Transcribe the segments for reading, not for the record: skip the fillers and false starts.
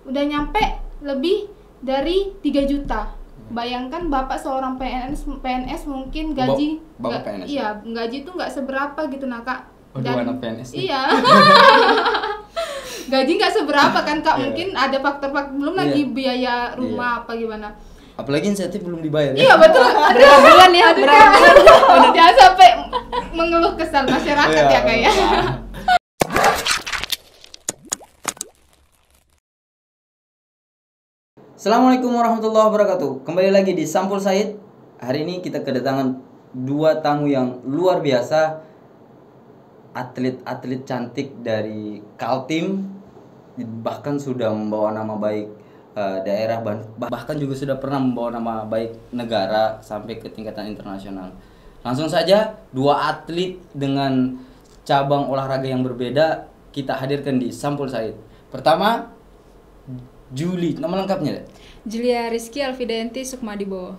udah nyampe lebih dari 3 juta. Bayangkan bapak seorang PNS mungkin gaji Bapak PNS. Iya, gaji itu nggak seberapa gitu nah Kak. Waduh, anak PNS nih. Iya. Gaji nggak seberapa kan Kak, mungkin ada faktor-faktor, belum lagi biaya rumah apa gimana. Apalagi insentif belum dibayar. Iya betul. Berapa bulan ya? Berapa bulan? Jangan sampai mengeluh kesal masyarakat ya Kak ya. Assalamualaikum warahmatullahi wabarakatuh. Kembali lagi di Sampul Said. Hari ini kita kedatangan dua tamu yang luar biasa, atlet-atlet cantik dari Kaltim, bahkan sudah membawa nama baik daerah, bahkan juga sudah pernah membawa nama baik negara sampai ke tingkatan internasional. Langsung saja, dua atlet dengan cabang olahraga yang berbeda kita hadirkan di Sampul Said. Pertama, Julie, nama lengkapnya deh? Julia Rizky Alfidayanti Sukmadibowo.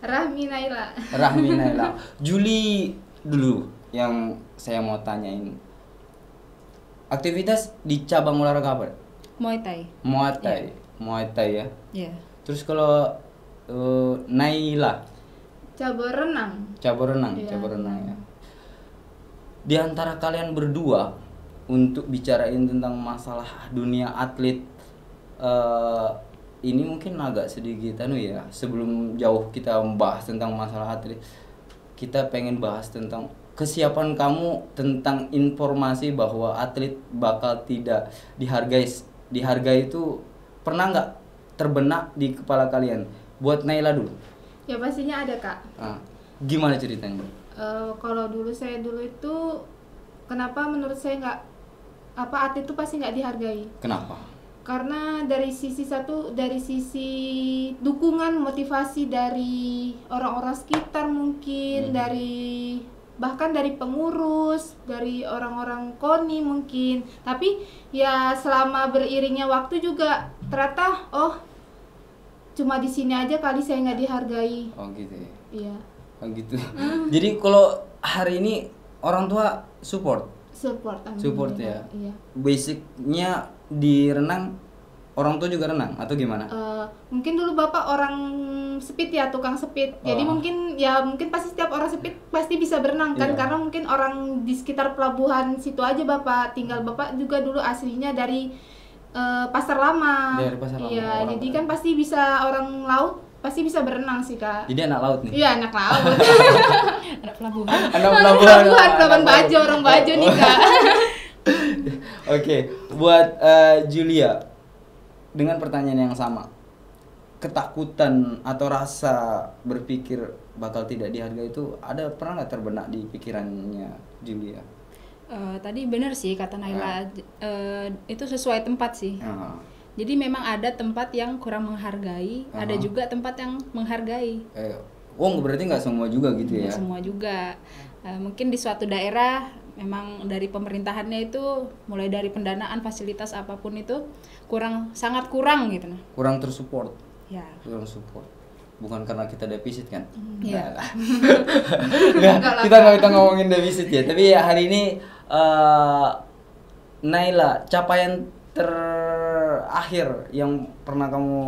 Rahmi Naila. Rahmi Naila. Julie dulu yang saya mau tanyain. Aktivitas di cabang olahraga apa? Muay Thai. Muay Thai. Muay Thai ya. Iya. Terus kalau Naila, Cabur renang. cabur renang, Iya. cabur renang ya. Di antara kalian berdua untuk bicarain tentang masalah dunia atlet, ini mungkin agak sedikit ya. Sebelum jauh kita membahas tentang masalah atlet, kita pengen bahas tentang kesiapan kamu tentang informasi bahwa atlet bakal tidak dihargai itu pernah nggak terbenak di kepala kalian? Buat Naila dulu. Ya pastinya ada Kak. Gimana ceritanya? Kalau saya dulu itu kenapa menurut saya nggak atlet itu pasti nggak dihargai? Kenapa? Karena dari sisi dukungan, motivasi dari orang-orang sekitar mungkin, bahkan dari pengurus, dari orang-orang KONI mungkin. Tapi ya selama beriringnya waktu juga ternyata cuma di sini aja kali saya nggak dihargai. Oh gitu ya. Iya. Oh gitu. Jadi kalau hari ini orang tua support ya. Iya. Basicnya di renang, orang tua juga renang atau gimana? Mungkin dulu bapak orang speed ya, tukang speed. Jadi mungkin pasti setiap orang speed pasti bisa berenang kan, karena mungkin orang di sekitar pelabuhan situ aja bapak tinggal. Bapak juga dulu aslinya dari Pasar Lama. Dari Pasar Lama. Iya, jadi kan pasti bisa, orang laut pasti bisa berenang sih Kak. Jadi anak laut nih. Iya, anak laut. Anak pelabuhan. Anak pelabuhan. Pelabuhan Bajo, orang Bajo nih Kak. Oke, buat Julia, dengan pertanyaan yang sama, ketakutan atau rasa berpikir bakal tidak dihargai itu pernah nggak terbenak di pikirannya Julia? Tadi benar sih kata Naila, itu sesuai tempat sih. Jadi memang ada tempat yang kurang menghargai, ada juga tempat yang menghargai. Berarti nggak semua juga gitu ya? Nggak semua juga. Mungkin di suatu daerah memang dari pemerintahannya itu mulai dari pendanaan, fasilitas apapun itu sangat kurang gitu. Kurang tersupport. Ya. Kurang support. Bukan karena kita defisit kan? Iya. Kita nggak ngomongin defisit ya. Tapi ya hari ini Naila, capaian terakhir yang pernah kamu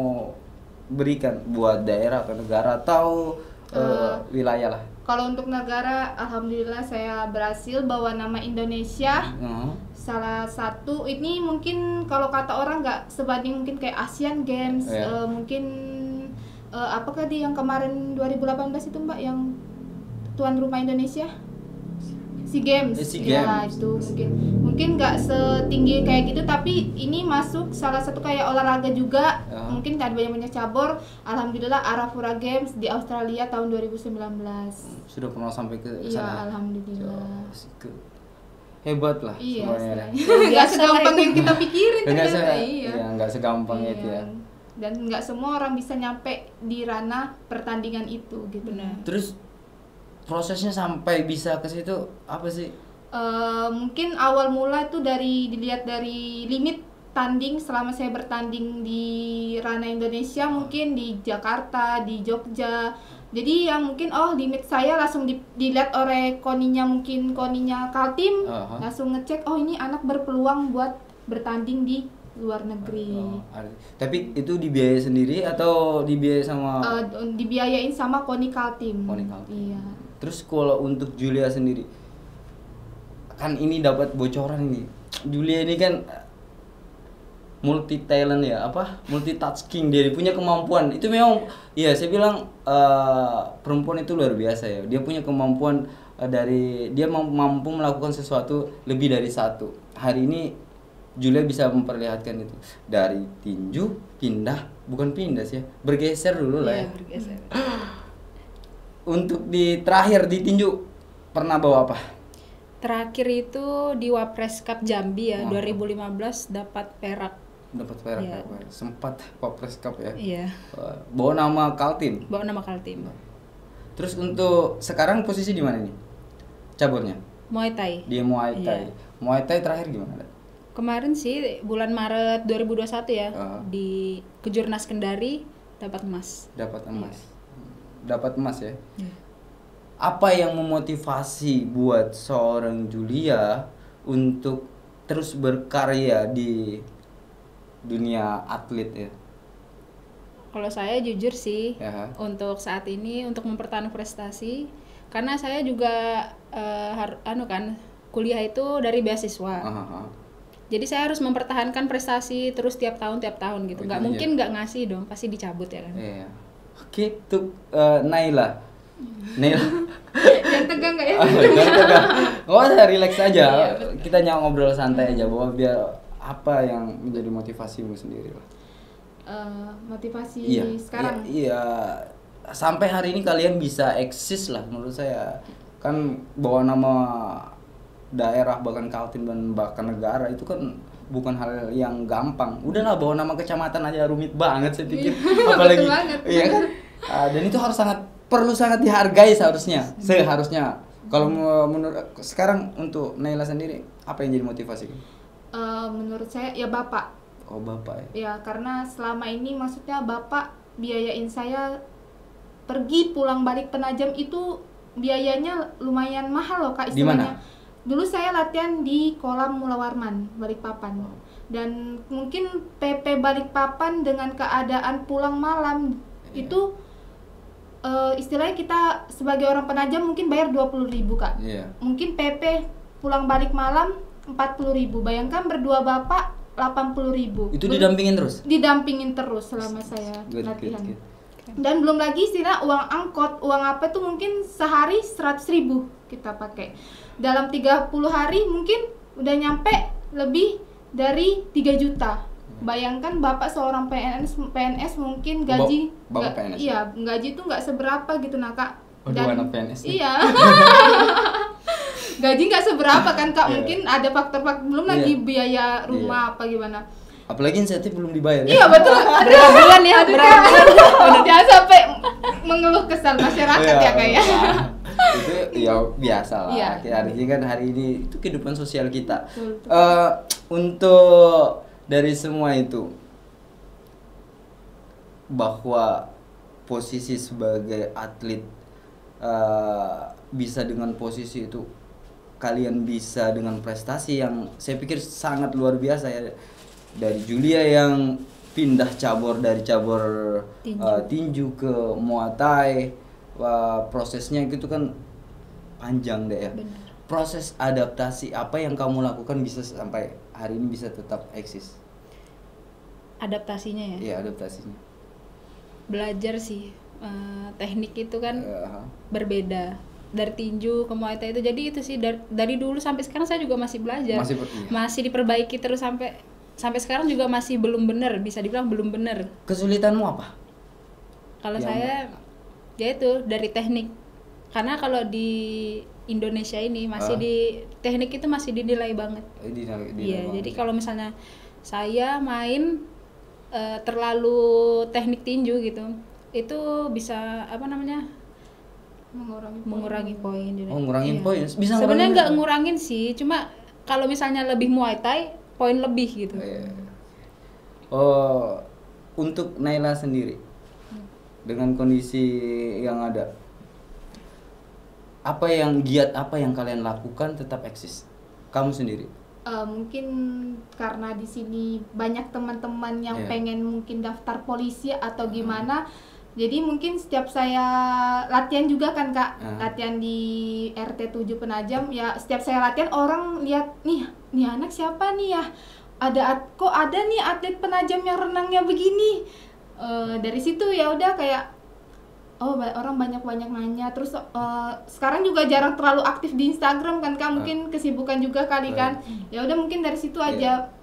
berikan buat daerah atau negara atau wilayah lah? Kalau untuk negara, alhamdulillah saya berhasil bawa nama Indonesia. Salah satu ini mungkin kalau kata orang nggak sebanding mungkin kayak Asian Games, mungkin apakah di yang kemarin 2018 itu Mbak yang tuan rumah Indonesia? SEA Games. Ya itu mungkin nggak setinggi kayak gitu, tapi ini masuk salah satu kayak olahraga juga. Mungkin ada banyak cabur. Alhamdulillah Arafura Games di Australia tahun 2019. Sudah pernah sampai ke sana? Iya, alhamdulillah. Hebat lah semuanya. Nggak segampang yang kita pikirin ternyata. Nggak segampang itu ya. Dan nggak semua orang bisa nyampe di ranah pertandingan itu gitu. Terus prosesnya sampai bisa ke situ apa sih? Mungkin awal mula itu dilihat dari limit tanding selama saya bertanding di ranah Indonesia, mungkin di Jakarta, di Jogja. Jadi yang mungkin limit saya langsung dilihat oleh koninya Kaltim, langsung ngecek ini anak berpeluang buat bertanding di luar negeri. Tapi itu dibiayai sendiri atau dibiayai sama? Dibiayain sama KONI Kaltim. Iya. Terus kalau untuk Julia sendiri, kan ini dapat bocoran ini. Julia ini kan multi talent ya, multitasking, dia punya kemampuan. Itu memang, iya saya bilang perempuan itu luar biasa ya. Dia punya kemampuan dia mampu melakukan sesuatu lebih dari satu. Hari ini Julia bisa memperlihatkan itu dari tinju bukan pindah sih ya, bergeser dulu lah ya. Bergeser. Untuk terakhir di tinju pernah bawa apa? Terakhir itu di Wapres Cup Jambi ya, 2015 dapat perak. Ya. Sempat Wapres Cup ya. Iya. Bawa nama Kaltim. Terus untuk sekarang posisi di mana nih? Caburnya? Muay Thai. Di Muay Thai. Iya. Muay Thai terakhir gimana? Kemarin sih bulan Maret 2021 ya, di Kejurnas Kendari dapat emas. Dapat emas ya. Apa yang memotivasi buat seorang Julia untuk terus berkarya di dunia atlet ya? Kalau saya jujur sih, untuk saat ini untuk mempertahankan prestasi, karena saya juga kuliah itu dari beasiswa. Jadi saya harus mempertahankan prestasi terus tiap tahun gitu. Nggak mungkin nggak ngasih dong, pasti dicabut ya kan. Iya. Oke, tuh Naila. Jangan tegang nggak ya? Jangan tegang. Nggak usah, relax aja. Kita ngobrol santai aja, bahwa biar apa yang menjadi motivasimu sendiri lah. Motivasi sekarang. Iya. Sampai hari ini kalian bisa eksis lah menurut saya. Kan bawa nama daerah, bahkan Kaltim dan bahkan negara itu kan bukan hal yang gampang. Udahlah, bawa nama kecamatan aja rumit banget saya pikir. Apalagi iya kan? Dan itu harus perlu sangat dihargai seharusnya. Kalau menurut sekarang untuk Naila sendiri, apa yang jadi motivasi? Menurut saya ya bapak. Oh, bapak ya. Ya, karena selama ini maksudnya bapak biayain saya pergi pulang balik Penajam itu biayanya lumayan mahal loh Kak, istilahnya. Dulu saya latihan di Kolam Mula Warman, Balikpapan. Dan mungkin PP Balikpapan dengan keadaan pulang malam itu istilahnya kita sebagai orang Penajam mungkin bayar 20.000 Kak. Mungkin PP pulang balik malam 40.000. Bayangkan berdua bapak 80.000. Itu didampingin terus? Didampingin terus selama saya latihan. Dan belum lagi istilah uang angkot, uang apa tuh mungkin sehari 100.000 kita pakai. Dalam 30 hari mungkin udah nyampe lebih dari 3 juta. Bayangkan bapak seorang PNS mungkin gaji PNS. Iya, gaji tuh nggak seberapa gitu nah Kak. Dan anak PNS. Iya. Gaji nggak seberapa kan Kak, mungkin ada faktor-faktor, belum lagi biaya rumah apa gimana. Apalagi insentif belum dibayar. Iya betul. Berapa bulan ya? Jangan sampai mengeluh kesal masyarakat ya Kak ya. Itu ya biasa lah. Artinya kan hari ini itu kehidupan sosial kita. Untuk dari semua itu, bahwa posisi sebagai atlet bisa dengan posisi itu, kalian bisa dengan prestasi yang saya pikir sangat luar biasa ya. Dari Julia yang pindah cabur dari cabur tinju ke Muay Thai, prosesnya gitu kan panjang deh ya. Benar. Proses adaptasi apa yang kamu lakukan bisa sampai hari ini bisa tetap eksis? Adaptasinya ya? Iya, adaptasinya. Belajar sih, teknik itu kan berbeda dari tinju ke Muay Thai itu. Jadi itu sih dari dulu sampai sekarang saya juga masih belajar, masih diperbaiki terus sampai sekarang juga masih belum benar, bisa dibilang belum benar. Kesulitanmu apa? Kalau saya ya itu dari teknik, karena kalau di Indonesia ini masih di teknik itu masih dinilai banget. Iya, jadi kalau misalnya saya main terlalu teknik tinju gitu, itu bisa mengurangi poin. Mengurangi poin. Bisa sebenarnya nggak ngurangin sih, cuma kalau misalnya lebih Muay Thai poin lebih gitu. Untuk Naila sendiri dengan kondisi yang ada, apa yang kalian lakukan tetap eksis? Kamu sendiri mungkin karena di sini banyak teman-teman yang pengen mungkin daftar polisi atau gimana. Jadi mungkin setiap saya latihan juga kan Kak, latihan di RT 7 Penajam ya, setiap saya latihan orang lihat nih anak siapa nih ya, kok ada nih atlet Penajam yang renangnya begini. Dari situ ya udah kayak orang banyak nanya. Terus sekarang juga jarang terlalu aktif di Instagram kan Kak, mungkin kesibukan juga kali kan. Ya udah mungkin dari situ aja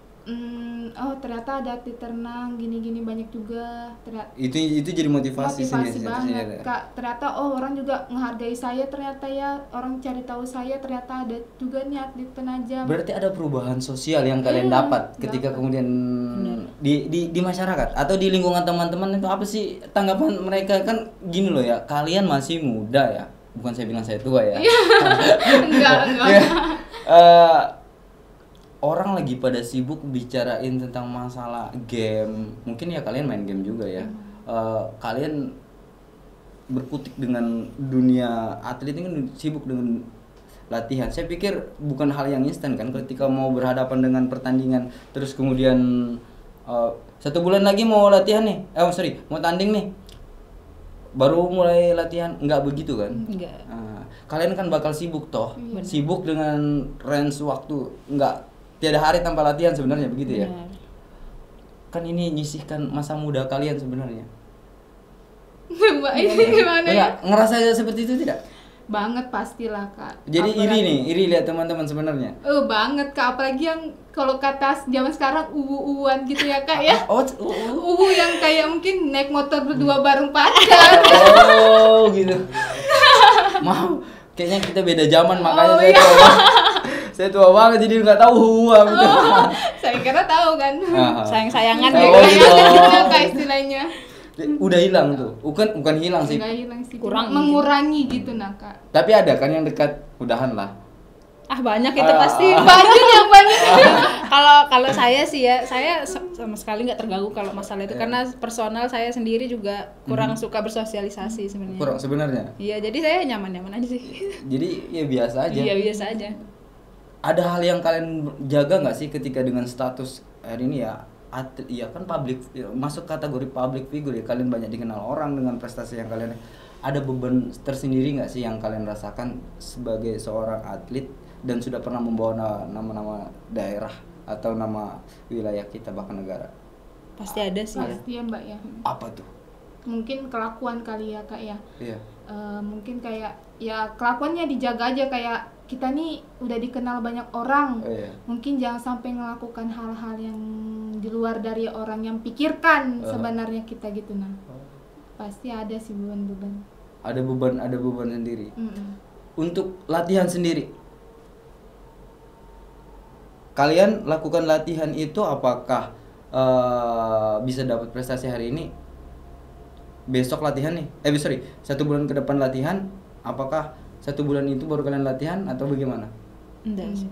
ternyata ada atlet renang gini banyak juga. Itu jadi motivasi banget Kak. Ternyata orang juga menghargai saya, ternyata ya orang cari tahu saya, ternyata ada juga nih atlet Penajam. Berarti ada perubahan sosial yang kalian dapat ketika kemudian di masyarakat atau di lingkungan teman-teman itu. Apa sih tanggapan mereka? Kan gini loh ya, kalian masih muda ya, bukan saya bilang saya tua ya. enggak. Orang lagi pada sibuk bicarain tentang masalah game, mungkin ya kalian main game juga ya. Kalian berkutik dengan dunia atlet ini kan sibuk dengan latihan. Saya pikir bukan hal yang instan kan ketika mau berhadapan dengan pertandingan, terus kemudian 1 bulan lagi mau latihan nih, mau tanding nih, baru mulai latihan, nggak begitu kan? Enggak. Kalian kan bakal sibuk toh, sibuk dengan range waktu, nggak tiada hari tanpa latihan sebenarnya, begitu ya? Kan ini nyisihkan masa muda kalian sebenarnya. Mbak ini gimana ya? Ngerasa seperti itu tidak? Banget pastilah Kak. Jadi iri lihat teman-teman sebenarnya. Banget Kak, apalagi yang kalau kata zaman sekarang uwu-uwan gitu ya Kak ya. Uwu yang kayak mungkin naik motor berdua bareng pacar. Gitu. Mau kayaknya kita beda zaman, makanya saya tua banget jadi nggak tahu gitu. Saya kira tahu kan. Sayang-sayangan Kak istilahnya. Udah hilang tuh, bukan hilang sih. Enggak hilang sih, mengurangi gitu Kak. Tapi ada kan yang dekat, mudahan lah. Banyak itu pasti. banyak. Kalau saya sih ya, saya sama sekali nggak terganggu kalau masalah itu, karena personal saya sendiri juga kurang suka bersosialisasi sebenarnya. Kurang sebenarnya. Iya, jadi saya nyaman-nyaman aja sih. Jadi ya biasa aja. Iya, biasa aja. Ada hal yang kalian jaga nggak sih ketika dengan status hari ini ya? Kan masuk kategori public figure ya, kalian banyak dikenal orang dengan prestasi yang kalian. Ada beban tersendiri nggak sih yang kalian rasakan sebagai seorang atlet dan sudah pernah membawa nama-nama daerah atau nama wilayah kita bahkan negara? Pasti ada sih. Pasti ya Mbak ya. Apa tuh? Mungkin kelakuan kali ya Kak ya. Iya. Mungkin kayak ya kelakuannya dijaga aja, kayak kita nih udah dikenal banyak orang. Mungkin jangan sampai melakukan hal-hal yang di luar dari orang yang pikirkan sebenarnya kita gitu Pasti ada sih beban-beban. Ada beban sendiri. Untuk latihan sendiri, kalian lakukan latihan itu apakah bisa dapat prestasi hari ini, besok latihan nih? 1 bulan ke depan latihan, apakah 1 bulan itu baru kalian latihan atau bagaimana? Enggak sih.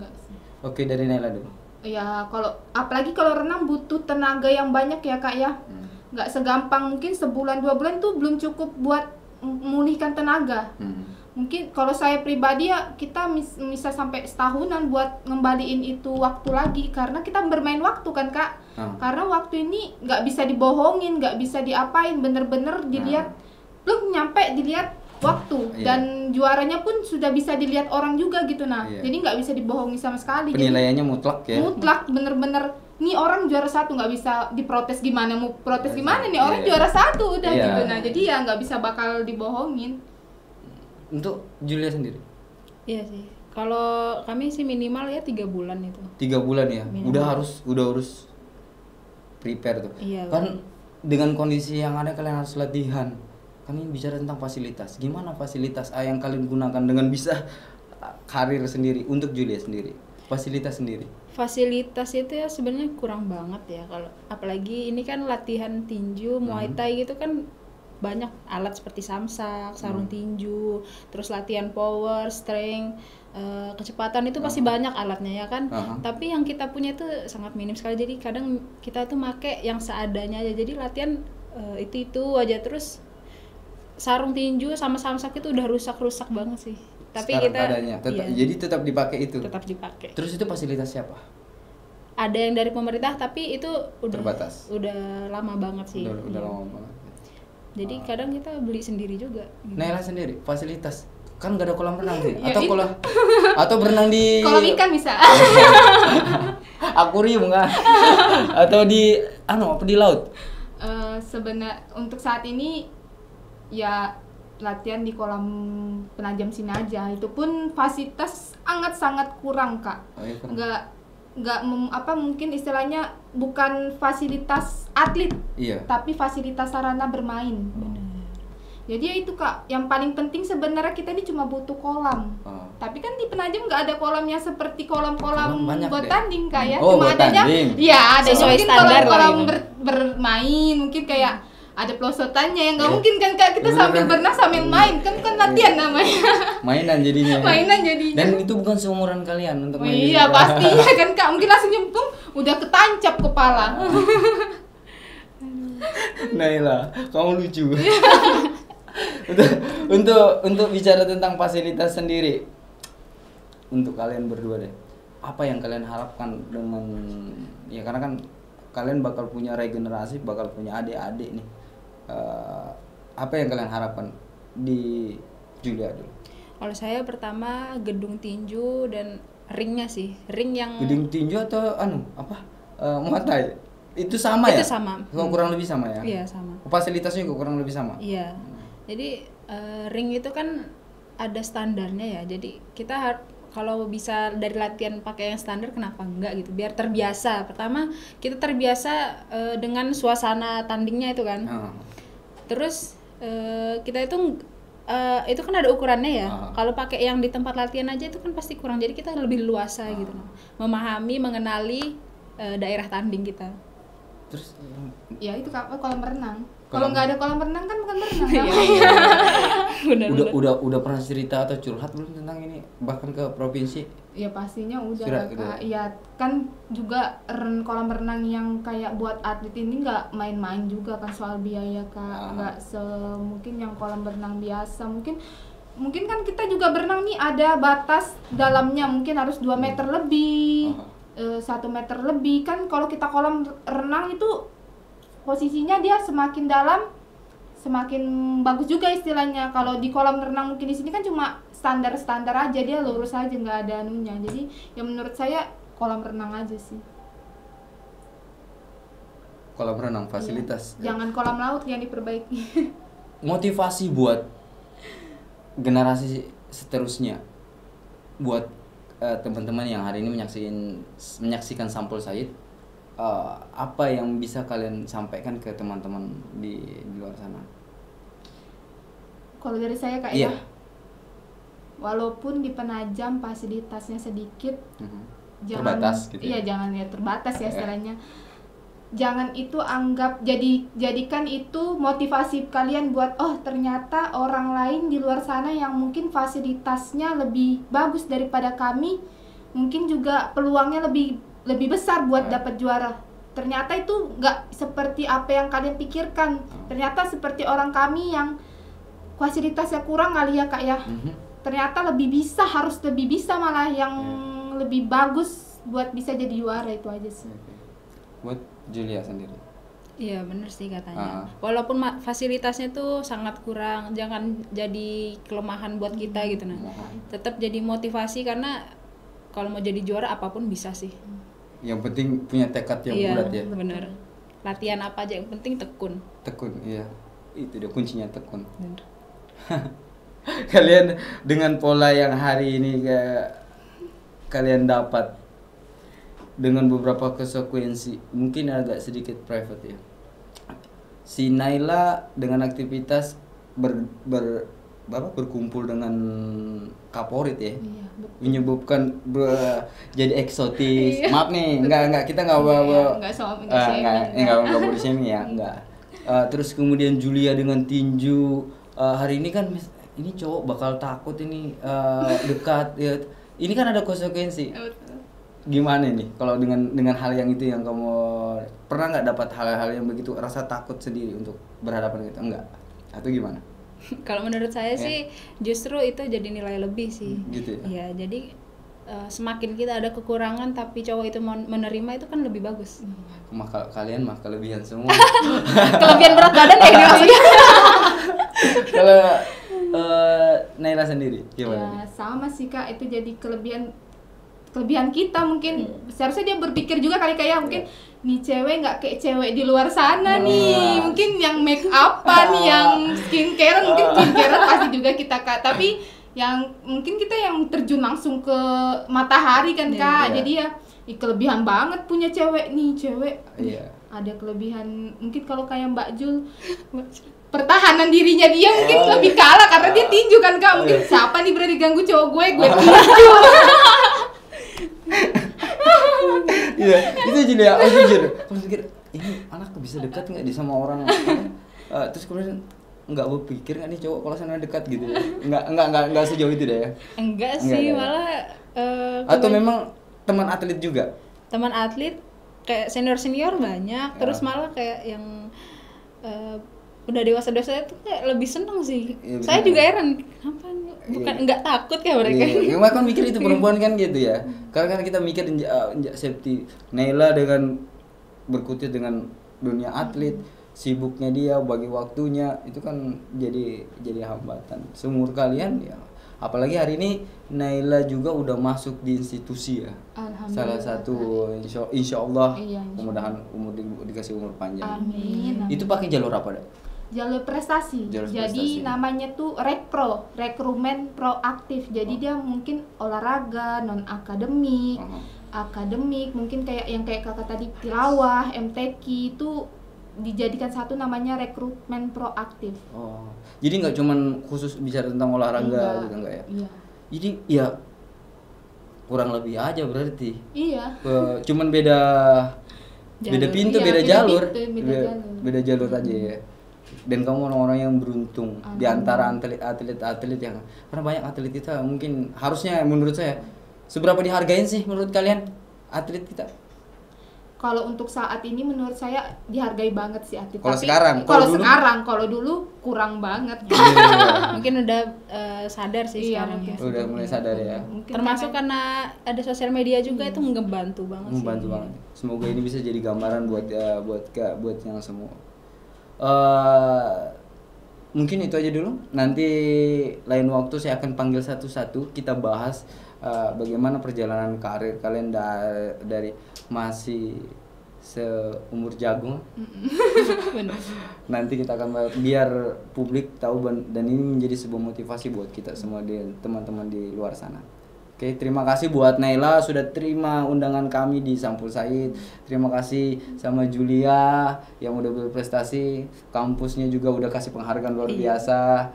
Oke, dari Naila dulu. Ya apalagi kalau renang butuh tenaga yang banyak ya Kak ya. Nggak segampang mungkin sebulan 2 bulan tuh belum cukup buat memulihkan tenaga. Mungkin kalau saya pribadi ya kita bisa sampai setahunan buat ngembaliin itu waktu lagi, karena kita bermain waktu kan Kak. Karena waktu ini nggak bisa dibohongin, nggak bisa diapain, bener-bener dilihat belum nyampe dilihat waktu. Dan juaranya pun sudah bisa dilihat orang juga gitu jadi nggak bisa dibohongi sama sekali. Penilaiannya mutlak ya. Mutlak, bener-bener nih orang juara 1, nggak bisa diprotes, gimana mau protes gimana nih orang juara 1 udah gitu. Jadi ya nggak bisa bakal dibohongin. Untuk Julia sendiri? Iya sih, kalau kami sih minimal ya 3 bulan itu. 3 bulan ya, minimal. udah harus prepare tuh. Kan dengan kondisi yang ada kalian harus latihan. Kami bicara tentang fasilitas. Gimana fasilitas yang kalian gunakan dengan bisa karir sendiri untuk Julia sendiri? Fasilitas sendiri. Fasilitas itu ya sebenarnya kurang banget ya, kalau apalagi ini kan latihan tinju, Muay Thai gitu kan banyak alat seperti samsak, sarung tinju, terus latihan power, strength, kecepatan itu pasti banyak alatnya ya kan. Tapi yang kita punya itu sangat minim sekali. Jadi kadang kita tuh make yang seadanya aja. Jadi latihan itu aja, terus sarung tinju sama samsak itu udah rusak banget sih. Tapi sekarang kita adanya. Jadi tetap dipakai itu. Tetap dipakai. Terus itu fasilitas siapa? ada yang dari pemerintah tapi itu udah terbatas. Udah lama banget sih. Udah lama banget. Jadi kadang kita beli sendiri juga. Gitu. Nela sendiri fasilitas kan gak ada kolam renang sih Ya, atau berenang di kolam ikan bisa. akuarium kan atau di apa di laut. Sebenarnya untuk saat ini ya latihan di kolam penajam sini aja, itu pun fasilitas sangat kurang Kak. Mungkin istilahnya bukan fasilitas atlet, tapi fasilitas sarana bermain. Jadi ya itu Kak, yang paling penting sebenarnya kita ini cuma butuh kolam. Tapi kan di penajam nggak ada kolamnya seperti kolam-kolam buat tanding Kak ya. Cuma adanya ya ada sesuai mungkin standar kolam bermain, mungkin kayak ada pelosotannya yang nggak mungkin kan Kak kita sambil berenang sambil main kan latihan namanya. Mainan jadinya. Dan itu bukan seumuran kalian untuk main. Iya pastinya kan Kak, mungkin langsung nyemplung udah ketancap kepala. Naila, kamu lucu. untuk bicara tentang fasilitas sendiri, untuk kalian berdua deh, apa yang kalian harapkan dengan ya karena kan kalian bakal punya regenerasi, bakal punya adik-adik nih, apa yang kalian harapkan di Julia dulu? Kalau saya pertama gedung tinju dan ringnya sih, ring yang gedung tinju atau Muay Thai itu sama ya? Itu sama. Kurang lebih sama ya? Iya sama. Fasilitasnya juga kurang lebih sama. Iya. Jadi ring itu kan ada standarnya ya. Jadi kita kalau bisa dari latihan pakai yang standar kenapa enggak gitu? Biar terbiasa. Pertama kita terbiasa dengan suasana tandingnya itu kan. Terus kita itu kan ada ukurannya ya. Kalau pakai yang di tempat latihan aja itu kan pasti kurang. Jadi kita lebih luasa gitu. Memahami, mengenali daerah tanding kita. Terus ya itu kolam renang. Kalau nggak ada kolam renang kan bukan berenang. Benar. Udah pernah cerita atau curhat belum tentang ini bahkan ke provinsi? Ya pastinya udah Kak. Ya kan juga kolam renang yang kayak buat atlet ini nggak main-main juga kan soal biaya Kak. Nggak mungkin yang kolam renang biasa. Mungkin kan kita juga berenang nih ada batas dalamnya, mungkin harus 2 meter lebih, 1 meter lebih kan. Kalau kita kolam renang itu posisinya dia semakin dalam semakin bagus juga istilahnya. Kalau di kolam renang mungkin di sini kan cuma standar aja, dia lurus aja nggak ada anunya. Jadi yang menurut saya kolam renang aja sih. Kolam renang fasilitas. Jangan kolam laut yang diperbaiki. Motivasi buat generasi seterusnya, buat teman-teman yang hari ini menyaksikan Sampul Said. Apa yang bisa kalian sampaikan ke teman-teman di luar sana? Kalau dari saya Kak ya, walaupun di penajam fasilitasnya sedikit, terbatas gitu. Iya jangan ya terbatas ya istilahnya. Jangan itu jadikan itu motivasi kalian buat ternyata orang lain di luar sana yang mungkin fasilitasnya lebih bagus daripada kami, mungkin juga peluangnya lebih besar buat dapat juara. Ternyata itu nggak seperti apa yang kalian pikirkan. Ternyata seperti orang kami yang fasilitasnya kurang kali ya Kak ya. Ternyata harus lebih bisa malah yang lebih bagus buat bisa jadi juara, itu aja sih. Buat Julia sendiri. Iya benar sih katanya. Walaupun fasilitasnya tuh sangat kurang, jangan jadi kelemahan buat kita gitu nah. Tetap jadi motivasi karena kalau mau jadi juara apapun bisa sih. Yang penting punya tekad yang bulat ya. Iya benar. Latihan apa aja yang penting tekun. Tekun, iya. Itu dia kuncinya, tekun. Kalian dengan pola yang hari ini kalian dapat dengan beberapa konsekuensi, mungkin agak sedikit private ya. Si Naila dengan aktivitas berkumpul dengan Kaporit ya, menyebabkan jadi eksotis. Maaf nih, enggak kita enggak bawa enggak boleh shaming ya, enggak. Terus kemudian Julia dengan tinju, hari ini kan ini cowok bakal takut ini dekat ya. Ini kan ada konsekuensi. Gimana nih kalau dengan hal yang itu, yang kamu pernah nggak dapat hal-hal yang begitu, rasa takut sendiri untuk berhadapan gitu, enggak? Atau gimana? Kalau menurut saya sih justru itu jadi nilai lebih sih. Gitu ya? Ya jadi semakin kita ada kekurangan tapi cowok itu menerima, itu kan lebih bagus. Kalian mah kelebihan semua. Kelebihan berat badan ya ini maksudnya. Kalau Naila sendiri gimana? Ya, sama sih Kak, itu jadi kelebihan kita mungkin. Seharusnya dia berpikir juga kali kayak mungkin nih cewek nggak kayak cewek di luar sana nih, mungkin yang make upan, yang skincare, mungkin skincare pasti juga kita Kak, tapi yang mungkin kita yang terjun langsung ke matahari kan Kak. Jadi ya kelebihan banget punya cewek nih, ada kelebihan. Mungkin kalau kayak Mbak Jul, pertahanan dirinya dia mungkin lebih kalah karena dia tinju kan Kak. Mungkin siapa nih berani ganggu cowok gue tinju. Iya, itu jadi aku jujur. Aku pikir ini anak bisa dekat nggak di sama orang? Terus kemudian nggak berpikir nggak nih cowok kalau sana dekat gitu ya? Nggak sejauh itu deh ya? Enggak sih, malah. Atau memang teman atlet juga? Teman atlet kayak senior banyak, terus malah kayak yang udah dewasa itu kayak lebih seneng sih. Saya juga heran, kenapa nggak takut kayak mereka? Iya, kan mikir itu perempuan kan gitu ya. Karena kan kita mikir safety. Naila dengan berkutit dengan dunia atlet, sibuknya dia bagi waktunya itu kan jadi hambatan. Seumur kalian ya, apalagi hari ini Naila juga udah masuk di institusi ya. Salah satu insya Allah, mudah-mudahan dikasih umur panjang. Amin. Itu pakai jalur apa dah? Jalur prestasi. Jadi namanya tuh rekrumen proaktif. Jadi dia mungkin olahraga, non akademik, akademik, mungkin kayak kakak tadi tilawah, MTQ itu dijadikan satu namanya rekrutmen proaktif. Oh, jadi nggak cuman khusus bicara tentang olahraga gitu enggak ya? Iya. Jadi ya kurang lebih aja berarti. Iya. Cuman beda pintu, beda jalur aja ya. Dan kamu orang-orang yang beruntung di antara atlet yang, karena banyak atlet kita mungkin harusnya menurut saya seberapa dihargain sih menurut kalian atlet kita? Kalau untuk saat ini menurut saya dihargai banget sih atlet. Kalau sekarang, kalau dulu kurang banget. Mungkin udah sadar sih sekarang ya. Udah mulai sadar ya. Termasuk karena ada sosial media juga itu membantu banget. Membantu banget. Semoga ini bisa jadi gambaran buat yang semua. Mungkin itu aja dulu. Nanti lain waktu saya akan panggil satu-satu, kita bahas bagaimana perjalanan karir kalian dari masih seumur jagung. Nanti kita akan bahas, biar publik tahu dan ini menjadi sebuah motivasi buat kita semua dan teman-teman di luar sana. Oke, terima kasih buat Naila sudah terima undangan kami di Sampul Said. Terima kasih sama Julia yang udah berprestasi. Kampusnya juga udah kasih penghargaan luar biasa.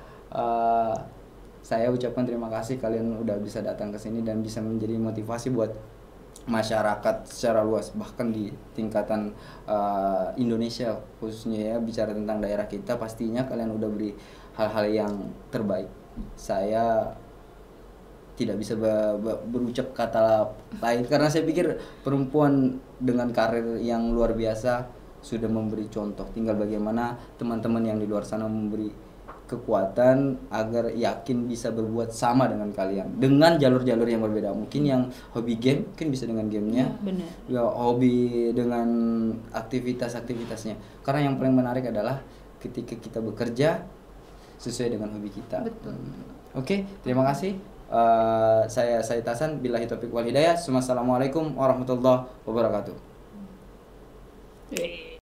Saya ucapkan terima kasih kalian udah bisa datang ke sini dan bisa menjadi motivasi buat masyarakat secara luas, bahkan di tingkatan Indonesia khususnya ya, bicara tentang daerah kita. Pastinya kalian udah beri hal-hal yang terbaik. Saya tidak bisa berucap kata lain karena saya pikir perempuan dengan karir yang luar biasa sudah memberi contoh. Tinggal bagaimana teman-teman yang di luar sana memberi kekuatan agar yakin bisa berbuat sama dengan kalian dengan jalur-jalur yang berbeda. Mungkin yang hobi game mungkin bisa dengan gamenya, ya, hobi dengan aktivitasnya. Karena yang paling menarik adalah ketika kita bekerja sesuai dengan hobi kita. Betul. Oke, terima kasih. Saya Said Hasan, billahi taufiq wal hidayah. Wassalamualaikum warahmatullahi wabarakatuh.